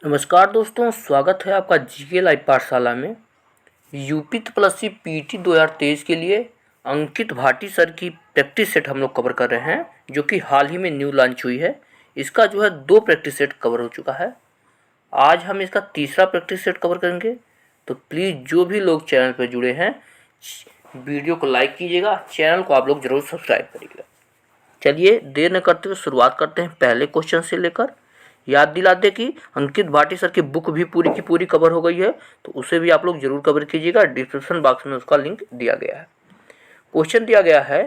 नमस्कार दोस्तों, स्वागत है आपका जीके लाइव पाठशाला में। यूपी प्लस सी पीटी 2023 के लिए अंकित भाटी सर की प्रैक्टिस सेट हम लोग कवर कर रहे हैं, जो कि हाल ही में न्यू लॉन्च हुई है। इसका जो है 2 प्रैक्टिस सेट कवर हो चुका है। आज हम इसका तीसरा प्रैक्टिस सेट कवर करेंगे। तो प्लीज़ जो भी लोग चैनल पर जुड़े हैं, वीडियो को लाइक कीजिएगा, चैनल को आप लोग ज़रूर सब्सक्राइब करिएगा। चलिए देर न करते हुए शुरुआत करते हैं पहले क्वेश्चन से लेकर। याद दिला दें कि अंकित भाटी सर की बुक भी पूरी की पूरी कवर हो गई है, तो उसे भी आप लोग जरूर कवर कीजिएगा। डिस्क्रिप्शन बॉक्स में उसका लिंक दिया गया है। क्वेश्चन दिया गया है,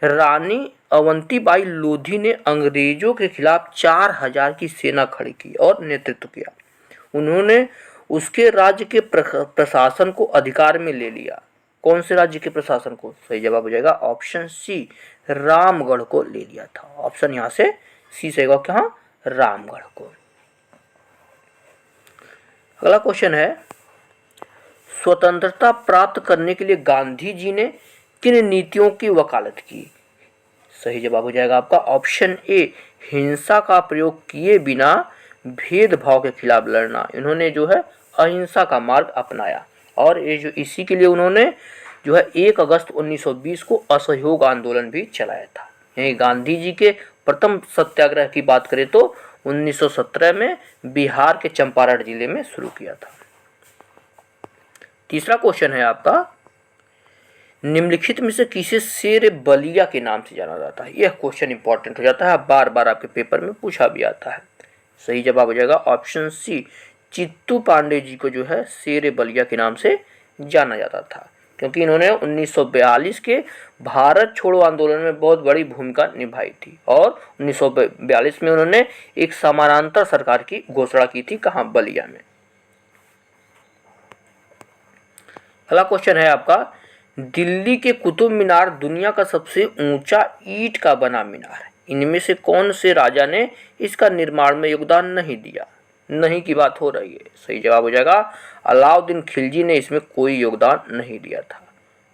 रानी अवंतीबाई लोधी ने अंग्रेजों के खिलाफ 4000 की सेना खड़ी की और नेतृत्व किया। उन्होंने उसके राज्य के प्रशासन को अधिकार में ले लिया। कौन से राज्य के प्रशासन को? सही जवाब हो जाएगा ऑप्शन सी, रामगढ़ को ले लिया था। ऑप्शन यहाँ से सी सही होगा, कहाँ? रामगढ़ को। अगला क्वेश्चन है, स्वतंत्रता प्राप्त करने के लिए गांधी जी ने किन नीतियों की वकालत की? सही जवाब हो जाएगा आपका ऑप्शन ए, हिंसा का प्रयोग किए बिना भेदभाव के खिलाफ लड़ना। इन्होंने जो है अहिंसा का मार्ग अपनाया, और ये जो इसी के लिए उन्होंने जो है 1 अगस्त 1920 को असहयोग आंदोलन भी चलाया था। यही गांधी जी के प्रथम सत्याग्रह की बात करें तो 1917 में बिहार के चंपारण जिले में शुरू किया था। तीसरा क्वेश्चन है आपका, निम्नलिखित में से किसे शेर बलिया के नाम से जाना जाता है? यह क्वेश्चन इंपॉर्टेंट हो जाता है, बार बार आपके पेपर में पूछा भी आता है। सही जवाब हो जाएगा ऑप्शन सी, चित्तू पांडे जी को जो है शेर बलिया के नाम से जाना जाता था, क्योंकि इन्होंने 1942 के भारत छोड़ो आंदोलन में बहुत बड़ी भूमिका निभाई थी, और 1942 में उन्होंने एक समानांतर सरकार की घोषणा की थी। कहाँ? बलिया में। अगला क्वेश्चन है आपका, दिल्ली के कुतुब मीनार दुनिया का सबसे ऊंचा ईंट का बना मीनार है। इनमें से कौन से राजा ने इसका निर्माण में योगदान नहीं दिया? नहीं की बात हो रही है। सही जवाब हो जाएगा अलाउद्दीन खिलजी ने इसमें कोई योगदान नहीं दिया था।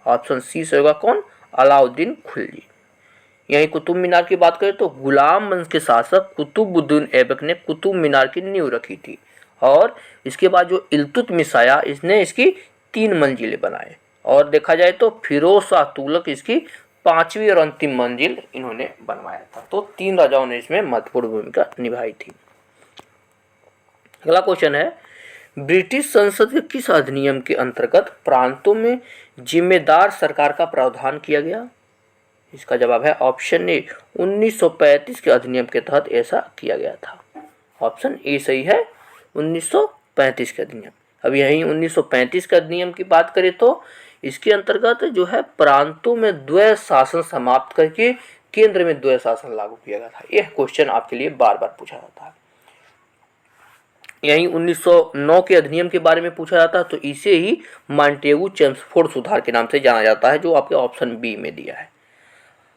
ऑप्शन सी से होगा कौन? अलाउद्दीन खिलजी। यही कुतुब मीनार की बात करें तो गुलाम वंश के शासक कुतुबुद्दीन ऐबक ने कुतुब मीनार की नींव रखी थी, और इसके बाद जो इल्तुतमिश आया, इसने इसकी 3 मंजिलें बनाए, और देखा जाए तो फिरोज शाह तुगलक इसकी 5वीं और अंतिम मंजिल इन्होंने बनवाया था। तो 3 राजाओं ने इसमें महत्वपूर्ण भूमिका निभाई थी। अगला क्वेश्चन है, ब्रिटिश संसद के किस अधिनियम के अंतर्गत प्रांतों में जिम्मेदार सरकार का प्रावधान किया गया? इसका जवाब है ऑप्शन ए, 1935 के अधिनियम के तहत ऐसा किया गया था। ऑप्शन ए सही है, 1935 के अधिनियम। अब यही 1935 के अधिनियम की बात करें तो इसके अंतर्गत जो है प्रांतों में द्वैध शासन समाप्त करके केंद्र में द्वैध शासन लागू किया गया था। यह क्वेश्चन आपके लिए बार बार पूछा जाता है। यही 1909 के अधिनियम के बारे में पूछा जाता है, तो इसे ही मॉन्टेगू चेम्सफोर्ड सुधार के नाम से जाना जाता है, जो आपके ऑप्शन बी में दिया है।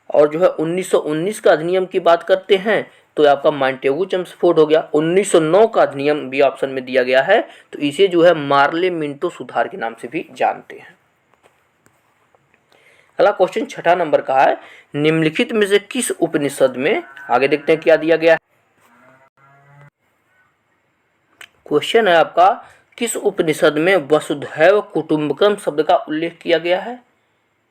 और जो है 1919 का अधिनियम की बात करते हैं तो आपका मॉन्टेगू चेम्सफोर्ड हो गया। 1909 का अधिनियम भी ऑप्शन में दिया गया है, तो इसे जो है मार्ले मिंटो सुधार के नाम से भी जानते हैं। अगला क्वेश्चन 6 नंबर का है, निम्नलिखित में से किस उपनिषद में, आगे देखते हैं क्या दिया गया है। क्वेश्चन है आपका, किस उपनिषद में वसुधैव कुटुंबकम शब्द का उल्लेख किया गया है?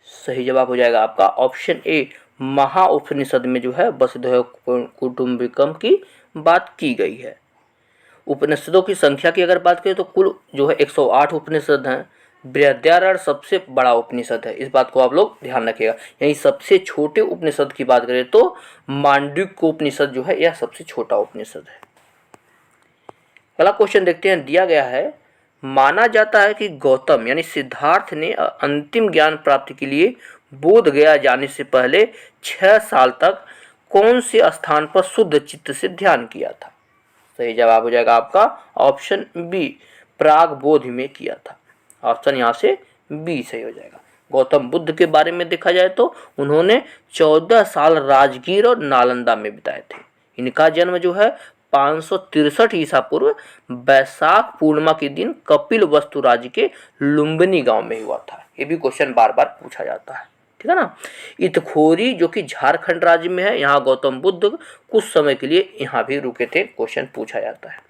सही जवाब हो जाएगा आपका ऑप्शन ए, महा उपनिषद में जो है वसुधैव कुटुंबकम की बात की गई है। उपनिषदों की संख्या की अगर बात करें तो कुल जो है 108 उपनिषद हैं। बृहदारण्यक सबसे बड़ा उपनिषद है, इस बात को आप लोग ध्यान रखिएगा। यही सबसे छोटे उपनिषद की बात करें तो मांडुक्य उपनिषद जो है यह सबसे छोटा उपनिषद है। अगला क्वेश्चन देखते हैं, दिया गया है, माना जाता है कि गौतम यानी सिद्धार्थ ने अंतिम ज्ञान प्राप्ति के लिए बोध गया जाने से पहले 6 साल तक कौन से स्थान पर शुद्ध चित्त से ध्यान किया था? सही जवाब हो जाएगा आपका ऑप्शन बी, प्राग बोध में किया था। ऑप्शन यहाँ से बी सही हो जाएगा। गौतम बुद्ध के बारे में देखा जाए तो उन्होंने 14 साल राजगीर और नालंदा में बिताए थे। इनका जन्म जो है 563 ईसा पूर्व बैसाख पूर्णिमा के दिन कपिल वस्तु राज्य के लुम्बिनी गांव में हुआ था। ये भी क्वेश्चन बार बार पूछा जाता है, ठीक है ना। इतखोरी जो कि झारखंड राज्य में है, यहाँ गौतम बुद्ध कुछ समय के लिए यहाँ भी रुके थे, क्वेश्चन पूछा जाता है।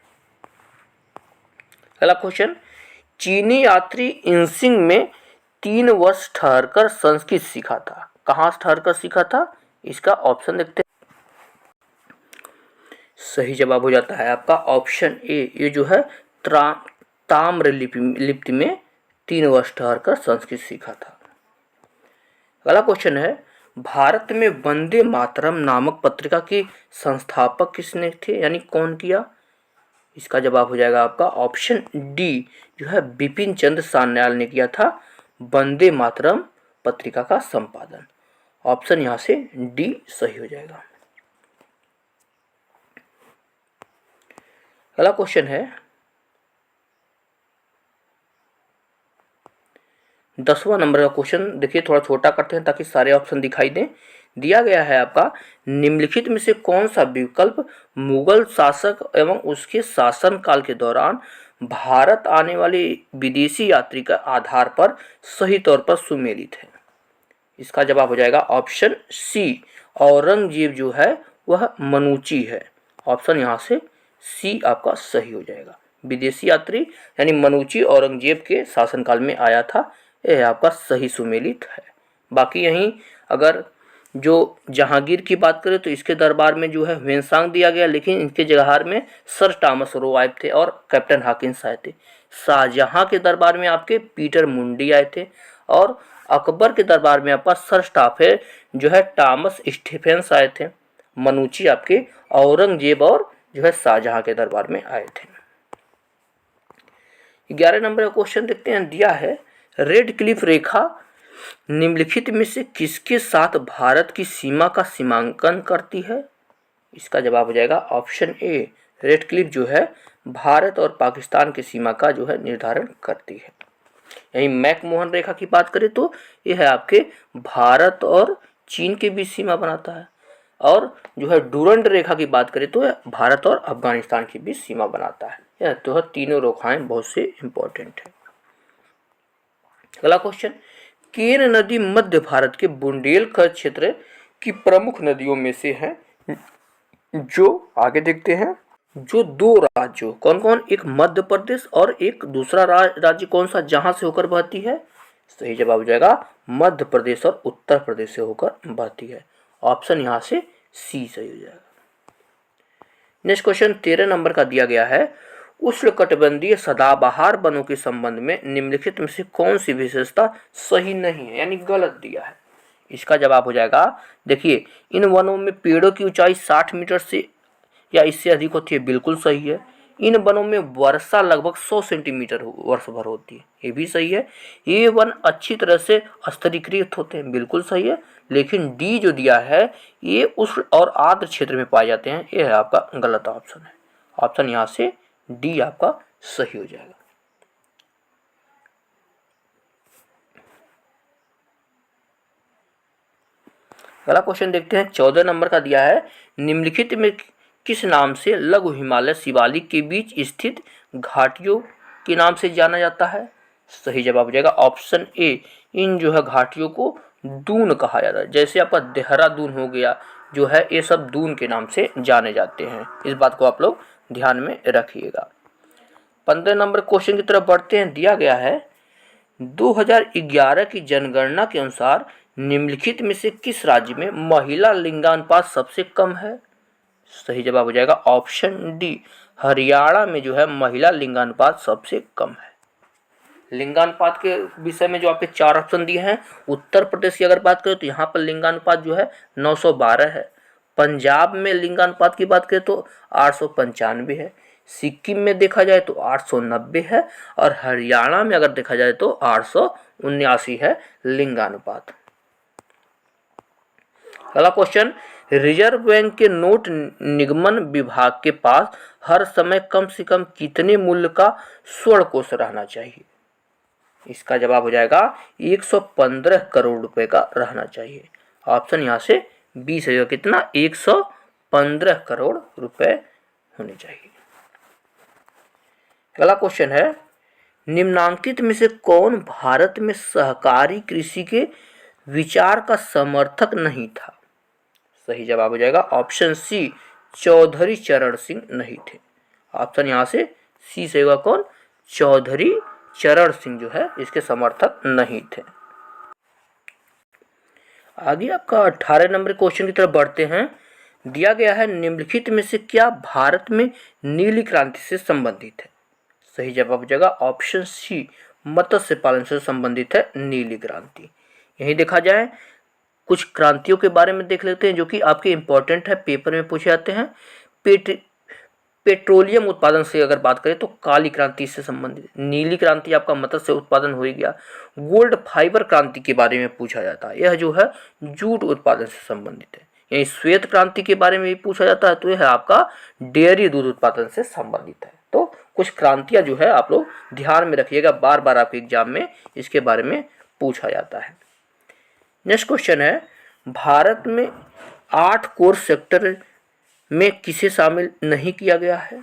अगला क्वेश्चन, चीनी यात्री इंसिंग में 3 वर्ष ठहरकर संस्कृत सीखा था। कहाँ ठहरकर सीखा था? इसका ऑप्शन देखते हैं। सही जवाब हो जाता है आपका ऑप्शन ए। ये जो है ताम्र लिपि में 3 वर्ष ठहरकर संस्कृत सीखा था। अगला क्वेश्चन है, भारत में वंदे मातरम नामक पत्रिका के संस्थापक किसने थे, यानी कौन किया? इसका जवाब हो जाएगा आपका ऑप्शन डी, जो है बिपिन चंद्र सान्याल ने किया था वंदे मातरम पत्रिका का संपादन। ऑप्शन यहां से डी सही हो जाएगा। अगला क्वेश्चन है 10वां नंबर का क्वेश्चन। देखिए थोड़ा छोटा करते हैं ताकि सारे ऑप्शन दिखाई दें। दिया गया है आपका, निम्नलिखित में से कौन सा विकल्प मुगल शासक एवं उसके शासन काल के दौरान भारत आने वाले विदेशी यात्री का आधार पर सही तौर पर सुमेलित है? इसका जवाब हो जाएगा ऑप्शन सी, औरंगजेब जो है वह मनुची है। ऑप्शन यहाँ से सी आपका सही हो जाएगा। विदेशी यात्री यानी मनुची औरंगजेब के शासनकाल में आया था, यह आपका सही सुमेलित है। बाकी यहीं अगर जो जहांगीर की बात करें तो इसके दरबार में जो है ह्वेनसांग दिया गया, लेकिन इनके जगह में सर टॉमस रो आए थे और कैप्टन हॉकिंस आए थे। शाहजहां के दरबार में आपके पीटर मुंडी आए थे और अकबर के दरबार में आपका सर स्टाफे जो है टॉमस स्टीफेंस आए थे। मनुची आपके औरंगजेब और जो है शाहजहां के दरबार में आए थे। 11 नंबर का क्वेश्चन देखते हैं। दिया है, रेड क्लिफ रेखा निम्नलिखित में से किसके साथ भारत की सीमा का सीमांकन करती है? इसका जवाब हो जाएगा ऑप्शन ए, रेड क्लिफ जो है भारत और पाकिस्तान की सीमा का जो है निर्धारण करती है। यही मैकमोहन रेखा की बात करें तो यह है आपके भारत और चीन के बीच सीमा बनाता है, और जो है डूरंड रेखा की बात करें तो भारत और अफगानिस्तान के बीच सीमा बनाता है। यह तो है तीनों रेखाएं बहुत से इंपॉर्टेंट है। अगला क्वेश्चन, केन नदी मध्य भारत के बुंदेलखंड क्षेत्र की प्रमुख नदियों में से है। जो आगे देखते हैं, जो 2 राज्यों कौन कौन, एक मध्य प्रदेश और एक दूसरा राज्य कौन सा जहां से होकर बहती है? सही जवाब हो जाएगा मध्य प्रदेश और उत्तर प्रदेश से होकर बहती है। ऑप्शन यहां से सी सही हो जाएगा। नेक्स्ट क्वेश्चन 13 नंबर का दिया गया है, उष्णकटिबंधीय सदाबहार वनों के संबंध में निम्नलिखित में से कौन सी विशेषता सही नहीं है, यानी गलत दिया है? इसका जवाब हो जाएगा, देखिए इन वनों में पेड़ों की ऊंचाई 60 मीटर से या इससे अधिक होती है, बिल्कुल सही है। इन वनों में वर्षा लगभग 100 सेंटीमीटर वर्ष भर होती है, ये भी सही है। ये वन अच्छी तरह से स्तरीकृत होते हैं, बिल्कुल सही है। लेकिन डी जो दिया है, ये उष्ण और आर्द्र क्षेत्र में पाए जाते हैं, ये है आपका गलत ऑप्शन है। ऑप्शन यहाँ से डी आपका सही हो जाएगा। अगला क्वेश्चन देखते हैं 14 नंबर का दिया है, निम्नलिखित में किस नाम से लघु हिमालय शिवालिक के बीच स्थित घाटियों के नाम से जाना जाता है? सही जवाब हो जाएगा ऑप्शन ए, इन जो है घाटियों को दून कहा जाता है। जैसे आपका देहरादून हो गया जो है, ये सब दून के नाम से जाने जाते हैं। इस बात को आप लोग ध्यान में रखिएगा। 15 नंबर क्वेश्चन की तरफ बढ़ते हैं। दिया गया है, 2011 की जनगणना के अनुसार निम्नलिखित में से किस राज्य में महिला लिंगानुपात सबसे कम है? सही जवाब हो जाएगा ऑप्शन डी, हरियाणा में जो है महिला लिंगानुपात सबसे कम है। लिंगानुपात के विषय में जो आपके 4 ऑप्शन दिए हैं, उत्तर प्रदेश की अगर बात करें तो यहाँ पर लिंगानुपात जो है 912 है। पंजाब में लिंगानुपात की बात करें तो 895 है। सिक्किम में देखा जाए तो 890 है, और हरियाणा में अगर देखा जाए तो 879 है लिंगानुपात। अगला क्वेश्चन, रिजर्व बैंक के नोट निगमन विभाग के पास हर समय कम से कम कितने मूल्य का स्वर्ण कोष रहना चाहिए? इसका जवाब हो जाएगा 115 करोड़ रुपए का रहना चाहिए। ऑप्शन यहाँ से 20 है, कितना 115 करोड़ रुपए होने चाहिए। अगला क्वेश्चन है, निम्नांकित में से कौन भारत में सहकारी कृषि के विचार का समर्थक नहीं था? सही जवाब हो जाएगा ऑप्शन सी, चौधरी चरण सिंह नहीं थे। ऑप्शन यहाँ से सी से होगा कौन, चौधरी चरण सिंह जो है इसके समर्थक नहीं थे। आगे आपका 18 नंबर क्वेश्चन की तरफ बढ़ते हैं। दिया गया है निम्नलिखित में से क्या भारत में नीली क्रांति से संबंधित है। सही जवाब हो जाएगा ऑप्शन सी, मत्स्य पालन से संबंधित है नीली क्रांति। यही देखा जाए कुछ क्रांतियों के बारे में देख लेते हैं जो कि आपके इंपॉर्टेंट है, पेपर में पूछे जाते हैं। पेट्रोलियम उत्पादन से अगर बात करें तो काली क्रांति से संबंधित, नीली क्रांति आपका मत्स्य उत्पादन हो ही गया। गोल्ड फाइबर क्रांति के बारे में पूछा जाता है, यह जो है जूट उत्पादन से संबंधित है। यही श्वेत क्रांति के बारे में भी पूछा जाता है, तो यह आपका डेयरी दूध उत्पादन से संबंधित है। तो कुछ क्रांतियां जो है आप लोग ध्यान में रखिएगा, बार बार आपके एग्जाम में इसके बारे में पूछा जाता है। नेक्स्ट क्वेश्चन है, भारत में 8 कोर सेक्टर में किसे शामिल नहीं किया गया है।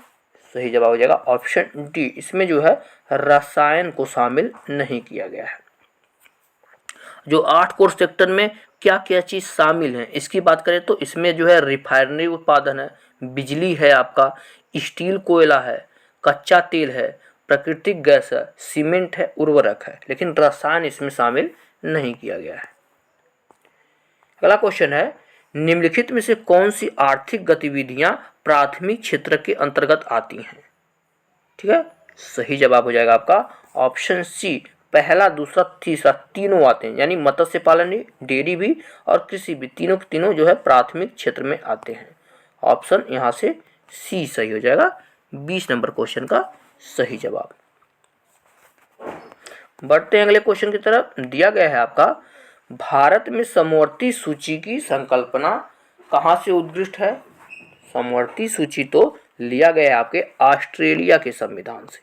सही जवाब हो जाएगा ऑप्शन डी, इसमें जो है रसायन को शामिल नहीं किया गया है। जो 8 कोर सेक्टर में क्या क्या चीज़ शामिल है इसकी बात करें तो इसमें जो है रिफाइनरी उत्पादन है, बिजली है, आपका स्टील कोयला है, कच्चा तेल है, प्राकृतिक गैस है, सीमेंट है, उर्वरक है, लेकिन रसायन इसमें शामिल नहीं किया गया है। अगला क्वेश्चन है, निम्नलिखित में से कौन सी आर्थिक गतिविधियां प्राथमिक क्षेत्र के अंतर्गत आती हैं। ठीक है, सही जवाब हो जाएगा आपका ऑप्शन सी, पहला दूसरा तीसरा तीनों आते हैं, यानी मत्स्य पालन भी, डेयरी भी और कृषि भी, तीनों के तीनों जो है प्राथमिक क्षेत्र में आते हैं। ऑप्शन यहाँ से सी सही हो जाएगा 20 नंबर क्वेश्चन का सही जवाब। बढ़ते हैं अगले क्वेश्चन की तरफ। दिया गया है आपका, भारत में समवर्ती सूची की संकल्पना कहाँ से उद्घृष्ट है। समवर्ती सूची तो लिया गया है आपके ऑस्ट्रेलिया के संविधान से।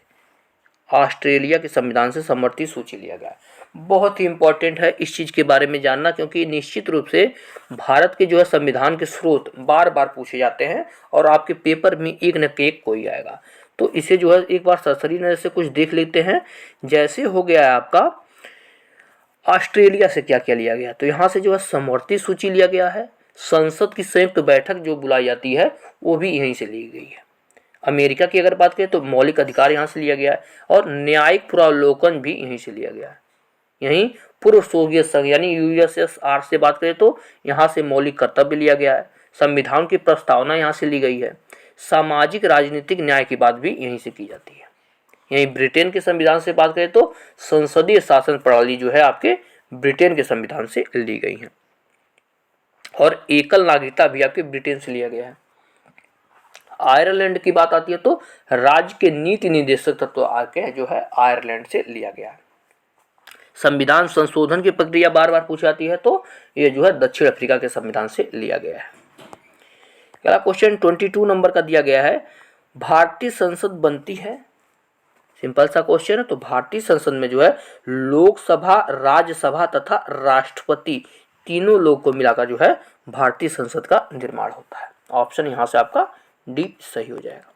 ऑस्ट्रेलिया के संविधान से समवर्ती सूची लिया गया है। बहुत ही इंपॉर्टेंट है इस चीज़ के बारे में जानना, क्योंकि निश्चित रूप से भारत के जो है संविधान के स्रोत बार बार पूछे जाते हैं और आपके पेपर में एक न एक कोई आएगा। तो इसे जो है एक बार सरसरी नजर से कुछ देख लेते हैं। जैसे हो गया है आपका ऑस्ट्रेलिया से क्या क्या लिया गया, तो यहाँ से जो है समवर्ती सूची लिया गया है। संसद की संयुक्त बैठक जो बुलाई जाती है वो भी यहीं से ली गई है। अमेरिका की अगर बात करें तो मौलिक अधिकार यहाँ से लिया गया है और न्यायिक पुनरावलोकन भी यहीं से लिया गया है। यहीं पूर्व सोवियत संघ यानी यूएसएसआर से बात करें तो यहाँ से मौलिक कर्तव्य लिया गया है। संविधान की प्रस्तावना यहाँ से ली गई है। सामाजिक राजनीतिक न्याय की बात भी यहीं से की जाती है। यहीं ब्रिटेन के संविधान से बात करें तो संसदीय शासन प्रणाली जो है आपके ब्रिटेन के संविधान से ली गई है और एकल नागरिकता भी आपके ब्रिटेन से लिया गया है। आयरलैंड की बात आती है तो राज्य के नीति निर्देशक तत्व आके जो है आयरलैंड से लिया गया है। संविधान संशोधन की प्रक्रिया बार बार पूछी जाती है तो ये जो है दक्षिण अफ्रीका के संविधान से लिया गया है। अगला क्वेश्चन 22 नंबर का दिया गया है, भारतीय संसद बनती है। सिंपल सा क्वेश्चन है। तो भारतीय संसद में जो है लोकसभा, राज्यसभा तथा राष्ट्रपति तीनों लोग को मिलाकर जो है भारतीय संसद का निर्माण होता है। ऑप्शन यहाँ से आपका डी सही हो जाएगा।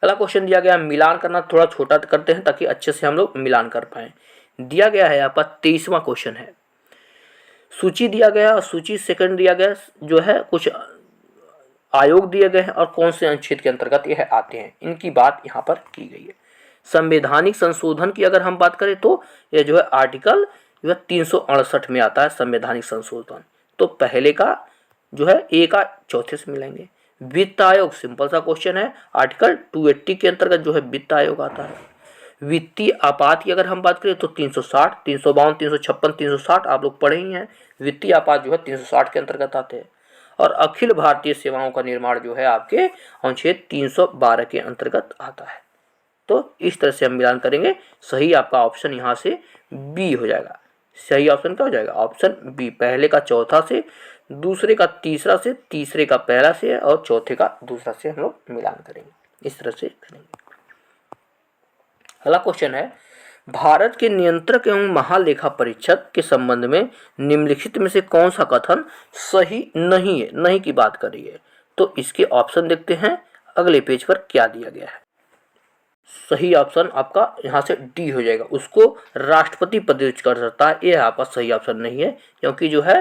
अगला क्वेश्चन दिया गया, मिलान करना थोड़ा छोटा करते हैं ताकि अच्छे से हम लोग मिलान कर पाए। दिया गया है आपका 23वां क्वेश्चन है। सूची दिया गया और सूची सेकंड दिया गया जो है कुछ आयोग दिए गए हैं और कौन से अनुच्छेद के अंतर्गत यह आते हैं, इनकी बात यहाँ पर की गई है। संवैधानिक संशोधन की अगर हम बात करें तो यह जो है आर्टिकल जो है 368 में आता है संवैधानिक संशोधन। तो पहले का जो है ए का चौथे से मिलेंगे। वित्त आयोग सिंपल सा क्वेश्चन है, आर्टिकल 280 के अंतर्गत जो है वित्त आयोग आता है। वित्तीय आपात की अगर हम बात करें तो 360, 352, 356, 360 आप लोग पढ़े ही हैं। वित्तीय आपात जो है 360 के अंतर्गत आते हैं। और अखिल भारतीय सेवाओं का निर्माण जो है आपके अनुच्छेद 312 के अंतर्गत आता है। तो इस तरह से हम मिलान करेंगे। सही आपका ऑप्शन यहाँ से बी हो जाएगा। सही ऑप्शन क्या हो जाएगा, ऑप्शन बी। पहले का चौथा से, दूसरे का तीसरा से, तीसरे का पहला से और चौथे का दूसरा से हम लोग मिलान करेंगे। इस तरह से करेंगे। अगला क्वेश्चन है, भारत के नियंत्रक एवं महालेखा परीक्षक के संबंध में निम्नलिखित में से कौन सा कथन सही नहीं है। नहीं की बात करी है, तो इसके ऑप्शन देखते हैं अगले पेज पर क्या दिया गया है। सही ऑप्शन आपका यहाँ से डी हो जाएगा, उसको राष्ट्रपति पद कर सकता है। यह आपका सही ऑप्शन नहीं है, क्योंकि जो है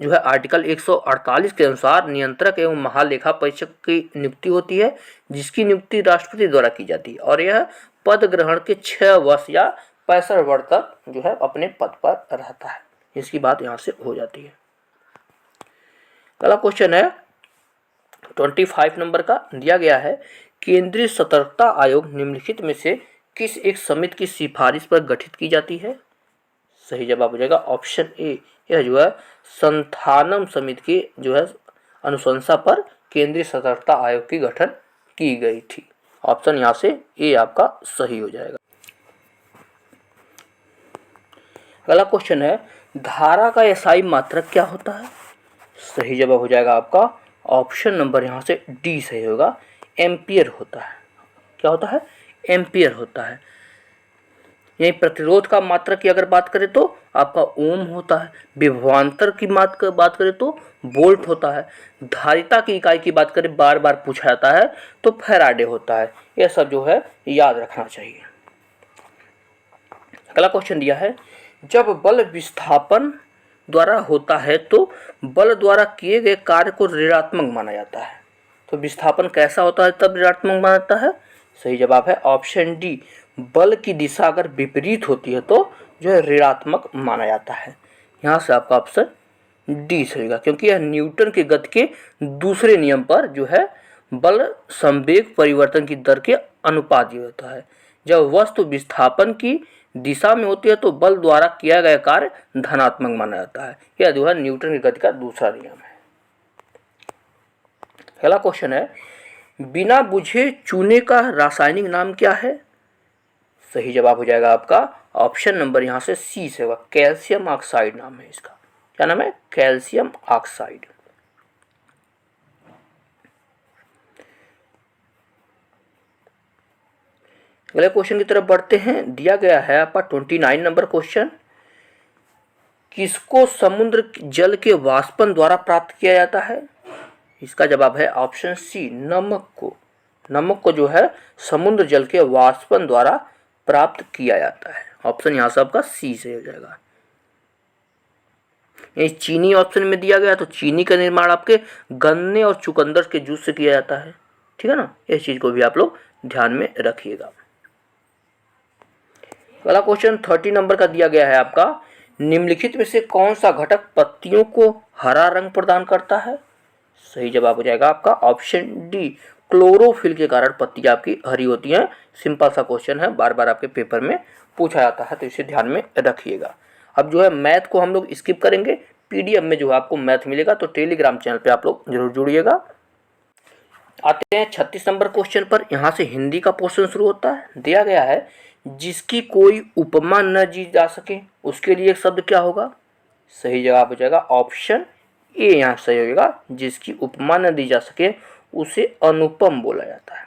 जो है आर्टिकल 148 के अनुसार नियंत्रक एवं महालेखा परीक्षक की नियुक्ति होती है, जिसकी नियुक्ति राष्ट्रपति द्वारा की जाती है और यह पद ग्रहण के 6 वर्ष या 65 वर्ष तक जो है अपने पद पर रहता है। इसकी बात यहाँ से हो जाती है। अगला क्वेश्चन है 25 नंबर का, दिया गया है केंद्रीय सतर्कता आयोग निम्नलिखित में से किस एक समिति की सिफारिश पर गठित की जाती है? सही जवाब हो जाएगा ऑप्शन ए, यह जो है संथानम समिति की जो है अनुशंसा पर केंद्रीय सतर्कता आयोग की गठन की गई थी। ऑप्शन यहाँ से ए आपका सही हो जाएगा। अगला क्वेश्चन है धारा का एसआई मात्रक क्या होता है? सही जवाब हो जाएगा आपका ऑप्शन नंबर यहाँ से डी सही होगा, एम्पियर होता है। क्या होता है? एम्पियर होता है। यही प्रतिरोध का मात्रक की अगर बात करें तो आपका ओम होता है। विभवांतर की बात करें तो वोल्ट होता है। धारिता की इकाई की बात करें, बार बार पूछा जाता है, तो फैराडे होता है। यह सब जो है याद रखना चाहिए। अगला क्वेश्चन दिया है जब बल विस्थापन द्वारा होता है तो बल द्वारा किए गए कार्य को ऋणात्मक माना जाता है। तो विस्थापन कैसा होता है तब ऋणात्मक माना जाता है? सही जवाब है ऑप्शन डी, बल की दिशा अगर विपरीत होती है तो जो है ऋणात्मक माना जाता है। यहाँ से आपका ऑप्शन डी सही होगा, क्योंकि यह न्यूटन के गति के दूसरे नियम पर जो है बल संवेग परिवर्तन की दर के अनुपाती होता है। जब वस्तु विस्थापन की दिशा में होती है तो बल द्वारा किया गया कार्य धनात्मक माना जाता है। यह जो है न्यूटन की गति का दूसरा नियम है। अगला क्वेश्चन है बिना बुझे चूने का रासायनिक नाम क्या है? सही जवाब हो जाएगा आपका ऑप्शन नंबर यहाँ से सी से होगा, कैल्शियम ऑक्साइड नाम है इसका। क्या नाम है? Calcium oxide. अगले क्वेश्चन की तरफ बढ़ते हैं। दिया गया है आपका 29 नंबर क्वेश्चन, किसको समुद्र जल के वाष्पन द्वारा प्राप्त किया जाता है? इसका जवाब है ऑप्शन सी, नमक को। नमक को जो है समुद्र जल के वाष्पन द्वारा प्राप्त किया जाता है। ऑप्शन यहाँ से आपका सी से हो जाएगा। ये चीनी ऑप्शन में दिया गया तो चीनी का निर्माण आपके गन्ने और चुकंदर के जूस से किया जाता है। ठीक है ना, इस चीज को भी आप लोग ध्यान में रखिएगा। अगला क्वेश्चन 30 नंबर का दिया गया है आपका, निम्नलिखित में से कौन सा घटक पत्तियों को हरा रंग प्रदान करता है? सही जवाब हो जाएगा आपका ऑप्शन डी, क्लोरोफिल के कारण पत्तियां आपकी हरी होती हैं। सिंपल सा क्वेश्चन है, बार बार आपके पेपर में पूछा जाता है, तो इसे ध्यान में रखिएगा। अब जो है मैथ को हम लोग स्किप करेंगे। पीडीएफ में जो है आपको मैथ मिलेगा, तो टेलीग्राम चैनल पे आप लोग जरूर जुड़िएगा। आते हैं 36 नंबर क्वेश्चन पर। यहाँ से हिंदी का पोर्शन शुरू होता है। दिया गया है जिसकी कोई उपमा न जी जा सके उसके लिए एक शब्द क्या होगा? सही जवाब हो जाएगा ऑप्शन ए, यहाँ सही होगा, जिसकी उपमा न दी जा सके उसे अनुपम बोला जाता है।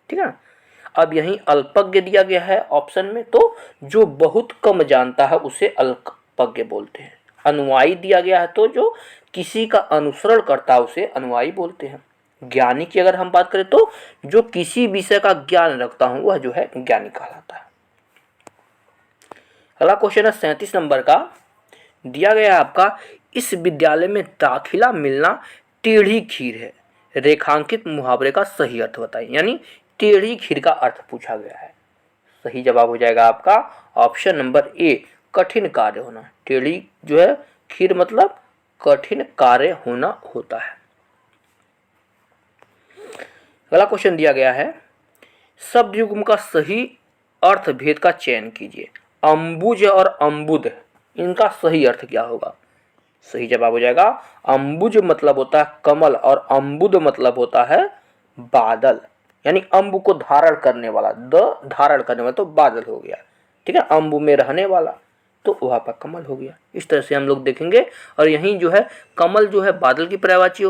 ठीक है ना। अब यहीं अल्पज्ञ दिया गया है ऑप्शन में, तो जो बहुत कम जानता है उसे अल्पज्ञ बोलते हैं। अनुयायी दिया गया है तो जो किसी का अनुसरण करता है उसे अनुयायी बोलते हैं। ज्ञानी की अगर हम बात करें तो जो किसी विषय का ज्ञान रखता हूं वह जो है ज्ञानी कहलाता है। अगला क्वेश्चन है 37 नंबर का। दिया गया है आपका, इस विद्यालय में दाखिला मिलना टेढ़ी खीर है, रेखांकित मुहावरे का सही अर्थ बताइए। यानी टेढ़ी खीर का अर्थ पूछा गया है। सही जवाब हो जाएगा आपका ऑप्शन नंबर ए, कठिन कार्य होना। टेढ़ी जो है खीर मतलब कठिन कार्य होना होता है। अगला क्वेश्चन दिया गया है, शब्द युग्म का सही अर्थ भेद का चयन कीजिए। अंबुज और अंबुद, इनका सही अर्थ क्या होगा? सही जवाब हो जाएगा अंबुज मतलब होता है कमल और अंबुद मतलब होता है बादल। यानी अंबु को धारण करने वाला, धारण करने वाला तो बादल हो गया। ठीक है, अंबु में रहने वाला तो वहाँ पर कमल हो गया। इस तरह से हम लोग देखेंगे। और यहीं जो है कमल जो है बादल की पर्यायवाची,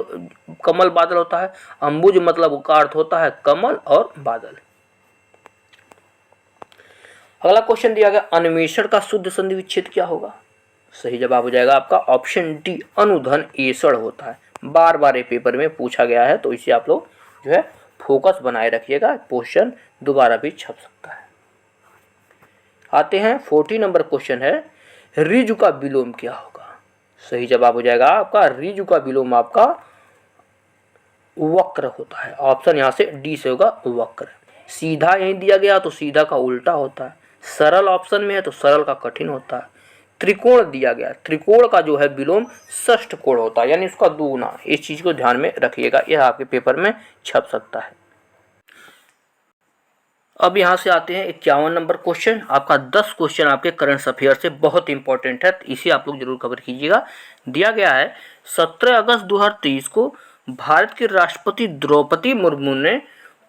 कमल बादल होता है। अंबुज मतलब का अर्थ होता है कमल और बादल। अगला क्वेश्चन दिया गया, अन्वेषण का शुद्ध संधि विच्छेद क्या होगा? सही जवाब हो जाएगा आपका ऑप्शन डी, अनुधन एषण होता है। बार बार ये पेपर में पूछा गया है, तो इसे आप लोग जो है फोकस बनाए रखिएगा, क्वेश्चन दोबारा भी छप सकता है। आते हैं 40 नंबर क्वेश्चन है, ऋजु का विलोम क्या होगा? सही जवाब हो जाएगा आपका ऋजु का विलोम आपका वक्र होता है। ऑप्शन यहाँ से डी से होगा वक्र। सीधा यहीं दिया गया तो सीधा का उल्टा होता है। सरल ऑप्शन में है तो सरल का कठिन होता है। त्रिकोण दिया गया, त्रिकोण का जो है विलोम षष्ठ कोण होता है, यानी उसका दुगुना। इस चीज को ध्यान में रखिएगा, यह आपके पेपर में छप सकता है। अब यहाँ से आते हैं 51 नंबर क्वेश्चन। आपका 10 क्वेश्चन आपके करंट अफेयर से बहुत इंपॉर्टेंट है, इसे आप लोग जरूर कवर कीजिएगा। दिया गया है 17 अगस्त 2023 को भारत के राष्ट्रपति द्रौपदी मुर्मू ने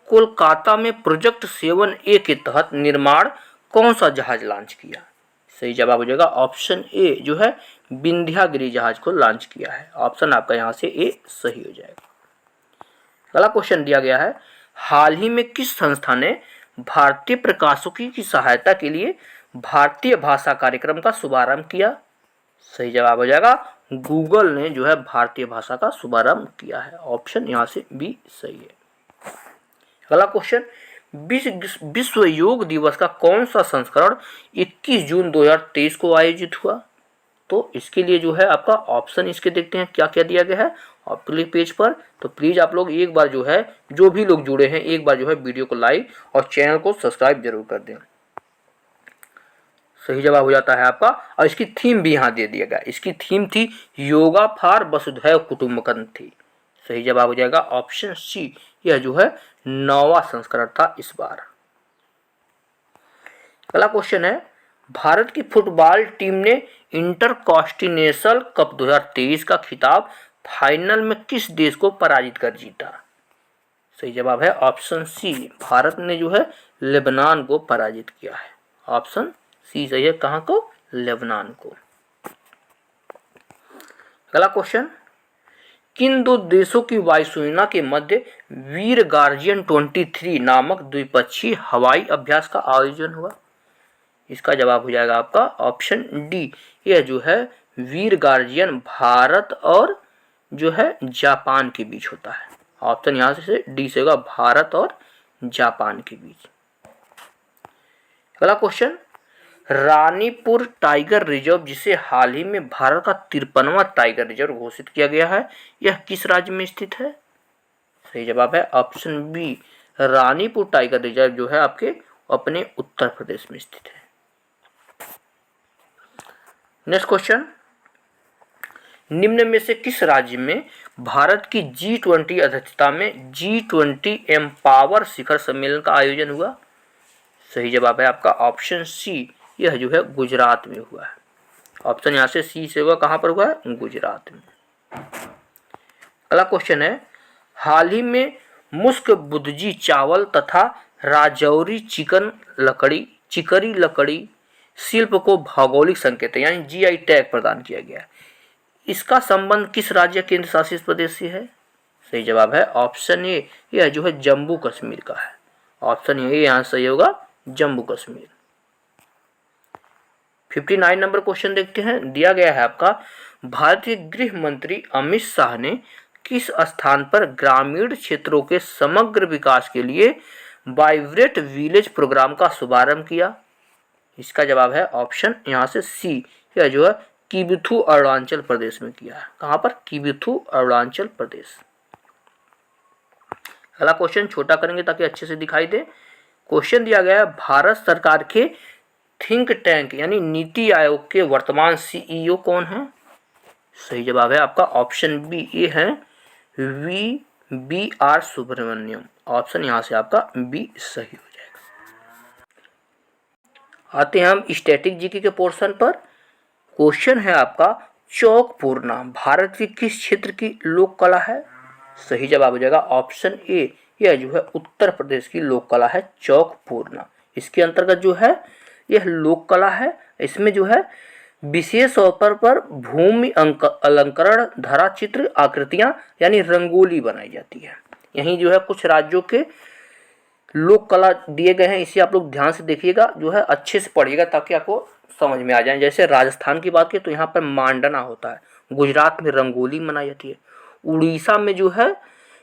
कोलकाता में प्रोजेक्ट 7A के तहत निर्माण कौन सा जहाज लॉन्च किया? सही जवाब हो जाएगा ऑप्शन ए जो है विंध्यागिरी जहाज को लॉन्च किया है। ऑप्शन आपका यहाँ से ए सही हो जाएगा। अगला क्वेश्चन दिया गया है हाल ही में किस संस्था ने भारतीय प्रकाशकों की सहायता के लिए भारतीय भाषा कार्यक्रम का शुभारंभ किया? सही जवाब हो जाएगा गूगल ने जो है भारतीय भाषा का शुभारंभ किया है। ऑप्शन यहाँ से बी सही है। अगला क्वेश्चन विश्व योग दिवस का कौन सा संस्करण 21 जून 2023 को आयोजित हुआ? तो इसके लिए जो है आपका ऑप्शन इसके देखते हैं क्या क्या दिया गया है आपके पेज पर। तो प्लीज आप लोग एक बार जो है जो भी लोग जुड़े हैं एक बार जो है वीडियो को लाइक और चैनल को सब्सक्राइब जरूर कर दें। सही जवाब हो जाता है आपका, और इसकी थीम भी यहाँ दे दिया गया। इसकी थीम थी योगा फॉर वसुधैव कुटुंबकम थी। सही जवाब हो जाएगा ऑप्शन सी, यह जो है 9वां संस्करण था इस बार। अगला क्वेश्चन है भारत की फुटबॉल टीम ने इंटरकॉन्टिनेंटल कप 2023 का खिताब फाइनल में किस देश को पराजित कर जीता? सही जवाब है ऑप्शन सी, भारत ने जो है लेबनान को पराजित किया है। ऑप्शन सी सही है, कहां को? लेबनान को। अगला क्वेश्चन किन दो देशों की वायुसेना के मध्य वीर गार्जियन 23 नामक द्विपक्षीय हवाई अभ्यास का आयोजन हुआ? इसका जवाब हो जाएगा आपका ऑप्शन डी, यह जो है वीर गार्जियन भारत और जो है जापान के बीच होता है। ऑप्शन यहाँ से डी से होगा भारत और जापान के बीच। अगला क्वेश्चन रानीपुर टाइगर रिजर्व जिसे हाल ही में भारत का 53वां टाइगर रिजर्व घोषित किया गया है, यह किस राज्य में स्थित है? सही जवाब है option B, Ranipur tiger reserve जो है आपके अपने उत्तर प्रदेश में स्थित है। नेक्स्ट क्वेश्चन निम्न में से किस राज्य में भारत की G20 अध्यक्षता में G20 एम्पावर शिखर सम्मेलन का आयोजन हुआ? सही जवाब है आपका ऑप्शन सी, यह जो है गुजरात में हुआ है। ऑप्शन यहाँ से सी से हुआ, कहाँ पर हुआ है? गुजरात में। अगला क्वेश्चन है हाल ही में मुस्क बुदजी चावल तथा राजौरी चिकरी लकड़ी शिल्प को भौगोलिक संकेत यानी GI टैग प्रदान किया गया है। इसका संबंध किस राज्य केंद्र शासित प्रदेश से है? सही जवाब है ऑप्शन ए, यह जो है जम्मू कश्मीर का है। ऑप्शन ए यहाँ सही होगा जम्मू कश्मीर। 59 नंबर क्वेश्चन देखते हैं। दिया गया है आपका भारतीय गृह मंत्री अमित शाह ने किस स्थान पर ग्रामीण क्षेत्रों के समग्र विकास के लिए वाइब्रेंट विलेज प्रोग्राम का शुभारंभ किया? इसका जवाब है ऑप्शन यहाँ से सी, यह जो है किबिथु अरुणाचल प्रदेश में किया है। कहाँ पर? किबिथु अरुणाचल प्रदेश। अगला क्वेश्चन छोटा करेंगे ताकि अच्छे से दिखाई दे। क्वेश्चन दिया गया है भारत सरकार के थिंक टैंक यानी नीति आयोग के वर्तमान CEO कौन है? सही जवाब है आपका ऑप्शन बी, ये है VBR सुब्रमण्यम। ऑप्शन यहाँ से आपका बी सही हो जाएगा। आते हैं हम स्टैटिक जीके के पोर्शन पर। क्वेश्चन है आपका चौक पूर्णा भारत के किस क्षेत्र की लोक कला है? सही जवाब हो जाएगा ऑप्शन ए, यह जो है उत्तर प्रदेश की लोक कला है चौक पूर्णा। इसके अंतर्गत जो है यह लोक कला है, इसमें जो है विशेष अवसर पर भूमि अलंकरण धरा चित्र आकृतियां यानी रंगोली बनाई जाती है। यहीं जो है कुछ राज्यों के लोक कला दिए गए हैं, इसे आप लोग ध्यान से देखिएगा, जो है अच्छे से पढ़िएगा ताकि आपको समझ में आ जाए। जैसे राजस्थान की बात करें तो यहाँ पर मांडना होता है, गुजरात में रंगोली मनाई जाती है, उड़ीसा में जो है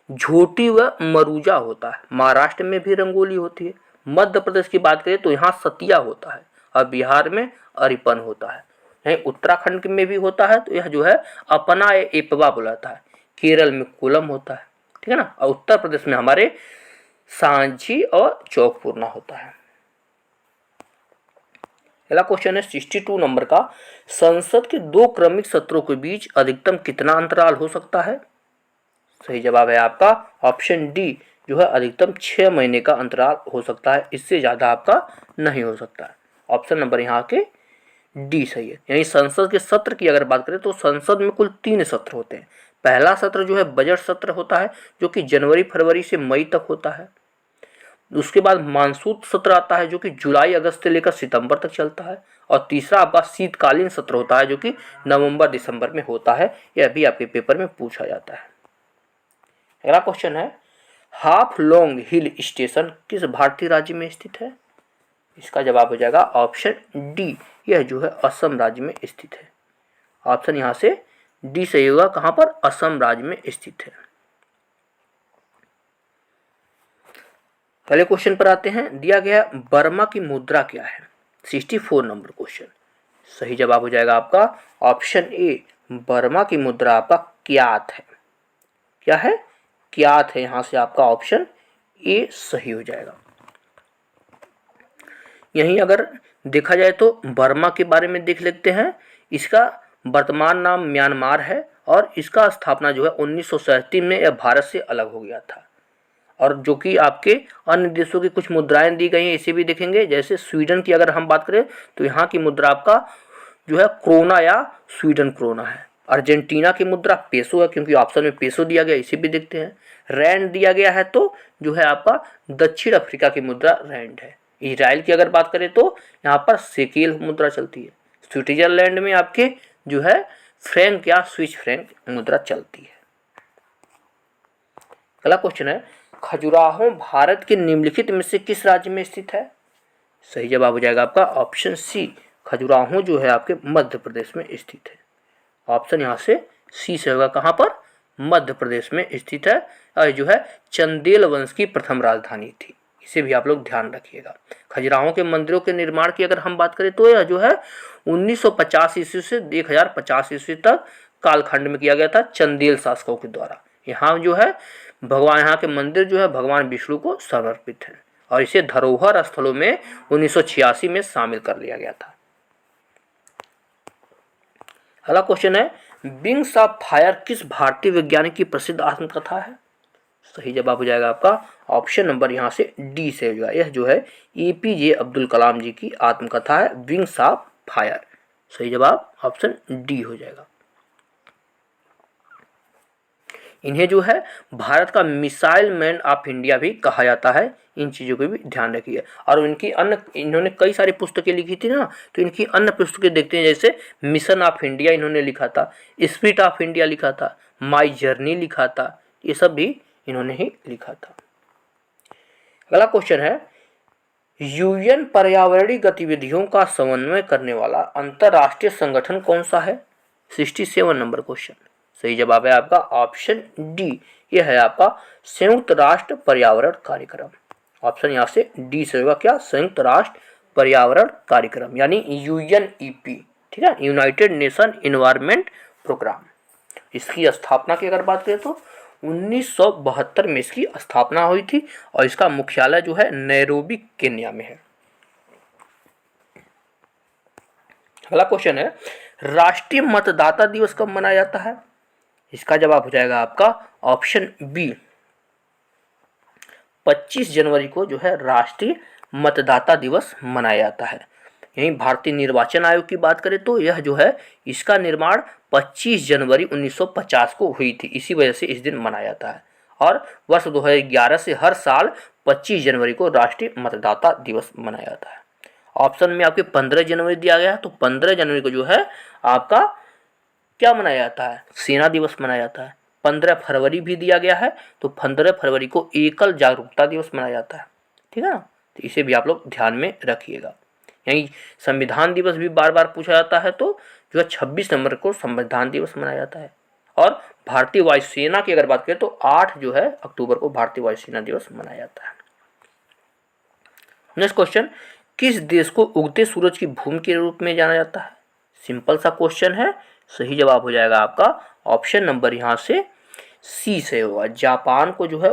झोटी व मरूजा होता है, महाराष्ट्र में भी रंगोली होती है, मध्य प्रदेश की बात करें तो यहाँ सतिया होता है और बिहार में अरिपन होता है। यहीं उत्तराखंड में भी होता है तो यह जो है अपना एपवा बुलाता है। केरल में कोलम होता है, ठीक है ना। और उत्तर प्रदेश में हमारे सांची और चौकपूर्णा होता है। अगला क्वेश्चन है 62 नंबर का, संसद के 2 क्रमिक सत्रों के बीच अधिकतम कितना अंतराल हो सकता है? सही जवाब है आपका ऑप्शन डी, जो है अधिकतम 6 महीने का अंतराल हो सकता है, इससे ज्यादा आपका नहीं हो सकता है। ऑप्शन नंबर यहाँ के डी सही है। यानी संसद के सत्र की अगर बात करें तो संसद में कुल 3 सत्र होते हैं। पहला सत्र जो है बजट सत्र होता है, जो कि जनवरी फरवरी से मई तक होता है। उसके बाद मानसून सत्र आता है, जो कि जुलाई अगस्त से लेकर सितंबर तक चलता है। और तीसरा आपका शीतकालीन सत्र होता है, जो कि नवंबर दिसंबर में होता है। यह भी आपके पेपर में पूछा जाता है। अगला क्वेश्चन है, हाफ लॉन्ग हिल स्टेशन किस भारतीय राज्य में स्थित है? इसका जवाब हो जाएगा ऑप्शन डी, यह जो है असम राज्य में स्थित है। ऑप्शन यहाँ से डी सही होगा, कहां पर? असम राज्य में स्थित है। पहले क्वेश्चन पर आते हैं। दिया गया बर्मा की मुद्रा क्या है? 64 नंबर क्वेश्चन। सही जवाब हो जाएगा आपका ऑप्शन ए, बर्मा की मुद्रा आपका क्यात है। क्या है? क्यात है। यहां से आपका ऑप्शन ए सही हो जाएगा। यहीं अगर देखा जाए तो बर्मा के बारे में देख लेते हैं। इसका वर्तमान नाम म्यांमार है और इसका स्थापना जो है 1937 में यह भारत से अलग हो गया था। और जो कि आपके अन्य देशों की कुछ मुद्राएं दी गई हैं, इसे भी देखेंगे। जैसे स्वीडन की अगर हम बात करें तो यहाँ की मुद्रा आपका जो है क्रोना या स्वीडन क्रोना है। अर्जेंटीना की मुद्रा पेसो है, क्योंकि ऑप्शन में पेसो दिया गया, इसे भी देखते हैं। रैंड दिया गया है तो जो है आपका दक्षिण अफ्रीका की मुद्रा रैंड है। इजराइल की अगर बात करें तो यहाँ पर शेकेल मुद्रा चलती है। स्विट्जरलैंड में आपके जो है फ्रैंक या स्विस फ्रैंक मुद्रा चलती है। अगला क्वेश्चन है, खजुराहो भारत के निम्नलिखित में से किस राज्य में स्थित है? सही जवाब हो जाएगा आपका ऑप्शन सी, खजुराहो जो है आपके मध्य प्रदेश में स्थित है। ऑप्शन यहाँ से सी से होगा, कहाँ पर? मध्य प्रदेश में स्थित है। और जो है चंदेल वंश की प्रथम राजधानी थी, इसे भी आप लोग ध्यान रखिएगा। खजुराहो के मंदिरों के निर्माण की अगर हम बात करें तो यह जो है 1950 ईस्वी से 1050 ईस्वी तक कालखंड में किया गया था चंदेल शासकों के द्वारा। यहाँ जो है भगवान, यहाँ के मंदिर जो है भगवान विष्णु को समर्पित है और इसे धरोहर स्थलों में 1986 में शामिल कर लिया गया था। अगला क्वेश्चन है, विंग्स ऑफ फायर किस भारतीय वैज्ञानिक की प्रसिद्ध आत्मकथा है? सही जवाब हो जाएगा आपका ऑप्शन नंबर यहाँ से डी से हो जाएगा। यह जो है एपीजे अब्दुल कलाम जी की आत्मकथा है, विंग्स ऑफ फायर। सही जवाब ऑप्शन डी हो जाएगा। इन्हें जो है भारत का मिसाइल मैन ऑफ इंडिया भी कहा जाता है। इन चीज़ों को भी ध्यान रखिए। और इनकी अन्य, इन्होंने कई सारी पुस्तकें लिखी थी ना, तो इनकी अन्य पुस्तकें देखते हैं। जैसे मिशन ऑफ इंडिया इन्होंने लिखा था, स्पिरिट ऑफ इंडिया लिखा था, माई जर्नी लिखा था, ये सब भी इन्होंने ही लिखा था। अगला क्वेश्चन है, यूएन पर्यावरणीय गतिविधियों का समन्वय करने वाला अंतरराष्ट्रीय संगठन कौन सा है? 67 नंबर क्वेश्चन। सही जवाब है आपका ऑप्शन डी, यह है आपका संयुक्त राष्ट्र पर्यावरण कार्यक्रम। ऑप्शन यहाँ से डी से होगा, क्या? संयुक्त राष्ट्र पर्यावरण कार्यक्रम, यानी यूएनईपी, ठीक है, यूनाइटेड नेशन एनवायरनमेंट प्रोग्राम। इसकी स्थापना की अगर बात करें तो 1972 में इसकी स्थापना हुई थी और इसका मुख्यालय जो है नैरोबी केन्या में है। अगला क्वेश्चन है, राष्ट्रीय मतदाता दिवस कब मनाया जाता है? इसका जवाब हो जाएगा आपका ऑप्शन बी, 25 जनवरी को जो है राष्ट्रीय मतदाता दिवस मनाया जाता है। यहीं भारतीय निर्वाचन आयोग की बात करें तो यह जो है इसका निर्माण 25 जनवरी 1950 को हुई थी, इसी वजह से इस दिन मनाया जाता है। और वर्ष 2011 से हर साल 25 जनवरी को राष्ट्रीय मतदाता दिवस मनाया जाता है। ऑप्शन में आपके 15 जनवरी दिया गया है, तो 15 जनवरी को जो है आपका क्या मनाया जाता है? सेना दिवस मनाया जाता है। 15 फरवरी भी दिया गया है, तो 15 फरवरी को एकल जागरूकता दिवस मनाया जाता है, ठीक है ना। तो इसे भी आप लोग ध्यान में रखिएगा। यहीं संविधान दिवस भी बार बार पूछा जाता है, तो जो है 26 नवंबर को संविधान दिवस मनाया जाता है। और भारतीय वायुसेना की अगर बात करें तो 8 जो है अक्टूबर को भारतीय वायुसेना दिवस मनाया जाता है। नेक्स्ट क्वेश्चन, किस देश को उगते सूरज की भूमि के रूप में जाना जाता है? सिंपल सा क्वेश्चन है। सही जवाब हो जाएगा आपका ऑप्शन नंबर यहाँ से सी से होगा। जापान को जो है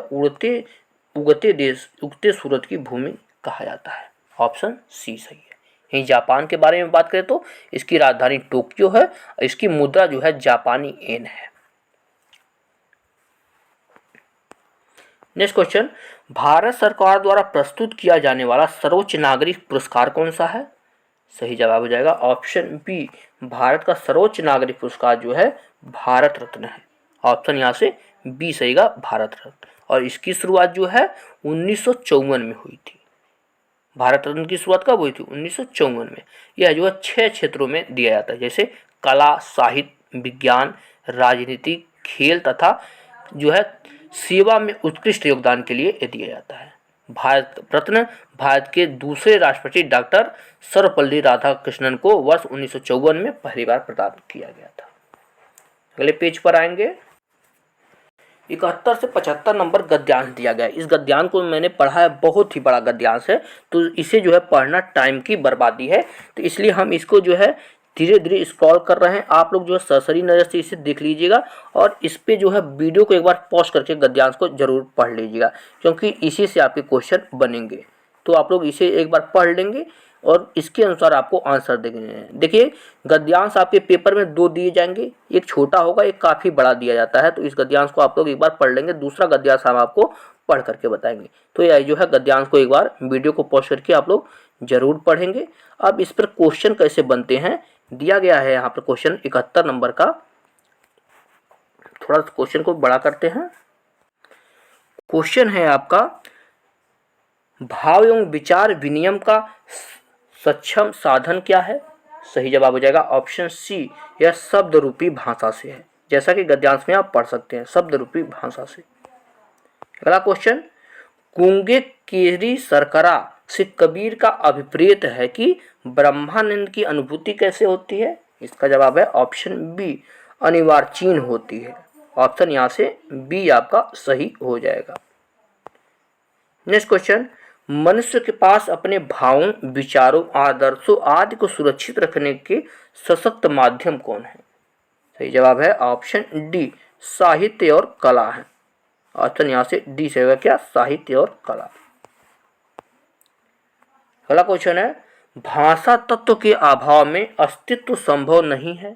उगते सूरज की भूमि कहा जाता है। ऑप्शन सी सही है। यही जापान के बारे में बात करें तो इसकी राजधानी टोक्यो है, इसकी मुद्रा जो है जापानी येन है। नेक्स्ट क्वेश्चन, भारत सरकार द्वारा प्रस्तुत किया जाने वाला सर्वोच्च नागरिक पुरस्कार कौन सा है? सही जवाब हो जाएगा ऑप्शन बी। भारत का सर्वोच्च नागरिक पुरस्कार जो है भारत रत्न है। ऑप्शन यहाँ से बी सही का भारत रत्न। और इसकी शुरुआत जो है 1954 में हुई थी। भारत रत्न की शुरुआत कब हुई थी? 1954 में। यह जो है 6 क्षेत्रों में दिया जाता है, जैसे कला, साहित्य, विज्ञान, राजनीति, खेल तथा जो है सेवा में उत्कृष्ट योगदान के लिए दिया जाता है। भारत रत्न भारत के दूसरे राष्ट्रपति डॉक्टर सर्वपल्ली राधाकृष्णन को वर्ष 1954 में पहली बार प्रदान किया गया था। अगले पेज पर आएंगे। 71 से 75 नंबर गद्यांश दिया गया है। इस गद्यांश को मैंने पढ़ा है, बहुत ही बड़ा गद्यांश है, तो इसे जो है पढ़ना टाइम की बर्बादी है, तो इसलिए हम इसको जो है धीरे धीरे स्क्रॉल कर रहे हैं। आप लोग जो है सरसरी नज़र से इसे देख लीजिएगा और इस पे जो है वीडियो को एक बार पॉज करके गद्यांश को जरूर पढ़ लीजिएगा, क्योंकि इसी से आपके क्वेश्चन बनेंगे। तो आप लोग इसे एक बार पढ़ लेंगे और इसके अनुसार आपको आंसर देने हैं। देखिए, गद्यांश आपके पेपर में 2 दिए जाएंगे, एक छोटा होगा, एक काफ़ी बड़ा दिया जाता है। तो इस गद्यांश को आप लोग एक बार पढ़ लेंगे, दूसरा गद्यांश हम आपको पढ़ करके बताएंगे। तो यह जो है गद्यांश को एक बार वीडियो को पॉज करके आप लोग जरूर पढ़ेंगे। अब इस पर क्वेश्चन कैसे बनते हैं दिया गया है यहाँ पर क्वेश्चन 71 नंबर का। थोड़ा क्वेश्चन को बड़ा करते हैं। क्वेश्चन है आपका, भाव एवं विचार विनिमय का सक्षम साधन क्या है? सही जवाब हो जाएगा ऑप्शन सी, यह शब्द रूपी भाषा से है। जैसा कि गद्यांश में आप पढ़ सकते हैं, शब्द रूपी भाषा से। अगला क्वेश्चन, गूंगे केरी सरकरा से कबीर का अभिप्रेत है कि ब्रह्मानंद की अनुभूति कैसे होती है? इसका जवाब है ऑप्शन बी, अनिवार्चीन होती है। ऑप्शन यहाँ से बी आपका सही हो जाएगा। नेक्स्ट क्वेश्चन, मनुष्य के पास अपने भावों, विचारों, आदर्शों आदि को सुरक्षित रखने के सशक्त माध्यम कौन है? सही जवाब है ऑप्शन डी, साहित्य और कला है। ऑप्शन यहाँ से डी से होगा क्या? साहित्य और कला। अगला क्वेश्चन है, भाषा तत्व के अभाव में अस्तित्व संभव नहीं है।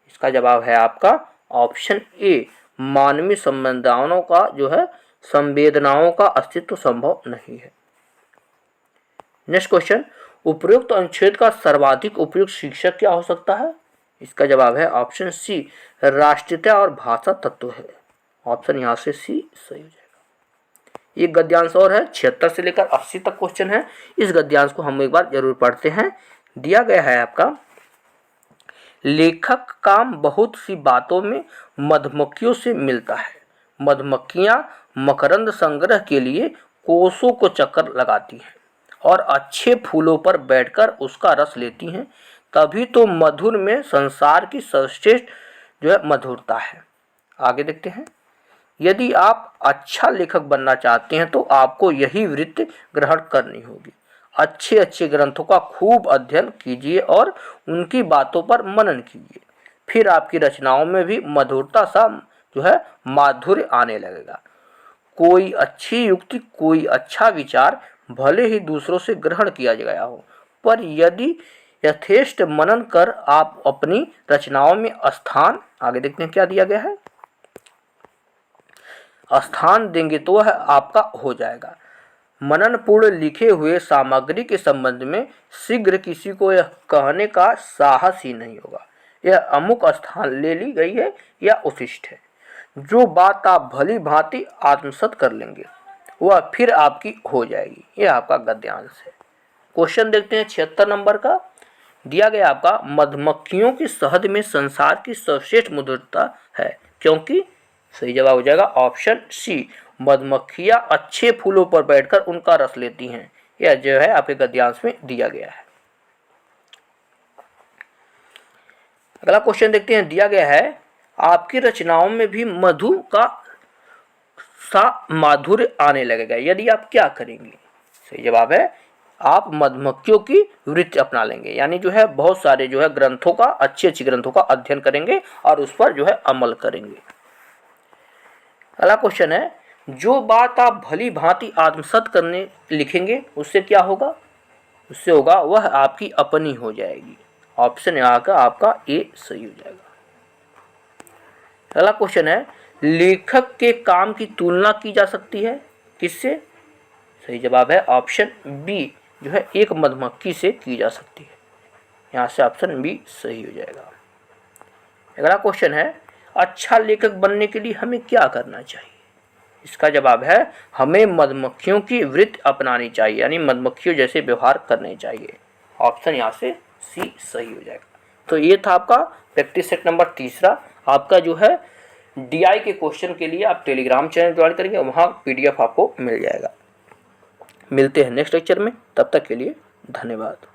इसका जवाब है आपका ऑप्शन ए, मानवीय संवेदनाओं का जो है संवेदनाओं का अस्तित्व संभव नहीं है। नेक्स्ट क्वेश्चन, उपयुक्त अनुच्छेद का सर्वाधिक उपयुक्त शीर्षक क्या हो सकता है? इसका जवाब है ऑप्शन सी, राष्ट्रीयता और भाषा तत्व है। ऑप्शन यहाँ से सी सही हो जाएगा। एक गद्यांश और है, 76 से लेकर 80 तक क्वेश्चन है। इस गद्यांश को हम एक बार जरूर पढ़ते हैं। दिया गया है आपका, लेखक काम बहुत सी बातों में मधुमक्खियों से मिलता है। मधुमक्खियां मकरंद संग्रह के लिए कोसों को चक्कर लगाती हैं और अच्छे फूलों पर बैठकर उसका रस लेती हैं, तभी तो मधुर में संसार की सर्वश्रेष्ठ जो है मधुरता है। आगे देखते हैं, यदि आप अच्छा लेखक बनना चाहते हैं तो आपको यही वृत्ति ग्रहण करनी होगी। अच्छे अच्छे ग्रंथों का खूब अध्ययन कीजिए और उनकी बातों पर मनन कीजिए, फिर आपकी रचनाओं में भी मधुरता सा जो है माधुर्य आने लगेगा। कोई अच्छी युक्ति, कोई अच्छा विचार भले ही दूसरों से ग्रहण किया गया हो, पर यदि यथेष्ट मनन कर आप अपनी रचनाओं में स्थान, आगे देखते हैं क्या दिया गया है, स्थान देंगे तो वह आपका हो जाएगा। मनन पूर्ण लिखे हुए सामग्री के संबंध में शीघ्र किसी को यह कहने का साहस ही नहीं होगा यह अमुक स्थान ले ली गई है या उशिष्ट है। जो बात आप भली भांति आत्मसात कर लेंगे वह फिर आपकी हो जाएगी। यह आपका गद्यांश है। क्वेश्चन देखते हैं 76 नंबर का। दिया गया आपका, मधुमक्खियों की शहद में संसार की सर्वश्रेष्ठ मधुरता है, क्योंकि सही जवाब हो जाएगा ऑप्शन सी, मधुमक्खियां अच्छे फूलों पर बैठकर उनका रस लेती हैं। यह जो है आपके गद्यांश में दिया गया है। अगला क्वेश्चन देखते हैं। दिया गया है, आपकी रचनाओं में भी मधु का सा माधुर्य आने लगेगा, यदि आप क्या करेंगे? सही जवाब है आप मधुमक्खियों की वृत्ति अपना लेंगे, यानी जो है बहुत सारे जो है ग्रंथों का, अच्छे अच्छे ग्रंथों का अध्ययन करेंगे और उस पर जो है अमल करेंगे। अगला क्वेश्चन है, जो बात आप भली भांति आत्मसात करने लिखेंगे उससे क्या होगा? उससे होगा वह आपकी अपनी हो जाएगी। ऑप्शन यहाँ का आपका ए सही हो जाएगा। अगला क्वेश्चन है, लेखक के काम की तुलना की जा सकती है किससे? सही जवाब है ऑप्शन बी, जो है एक मधुमक्खी से की जा सकती है। यहाँ से ऑप्शन बी सही हो जाएगा। अगला क्वेश्चन है, अच्छा लेखक बनने के लिए हमें क्या करना चाहिए? इसका जवाब है हमें मधुमक्खियों की वृत्ति अपनानी चाहिए, यानी मधुमक्खियों जैसे व्यवहार करने चाहिए। ऑप्शन यहाँ से सी सही हो जाएगा। तो ये था आपका प्रैक्टिस सेट नंबर 3। आपका जो है डीआई के क्वेश्चन के लिए आप टेलीग्राम चैनल ज्वाइन करेंगे, वहाँ पीडीएफ आपको मिल जाएगा। मिलते हैं नेक्स्ट लेक्चर में, तब तक के लिए धन्यवाद।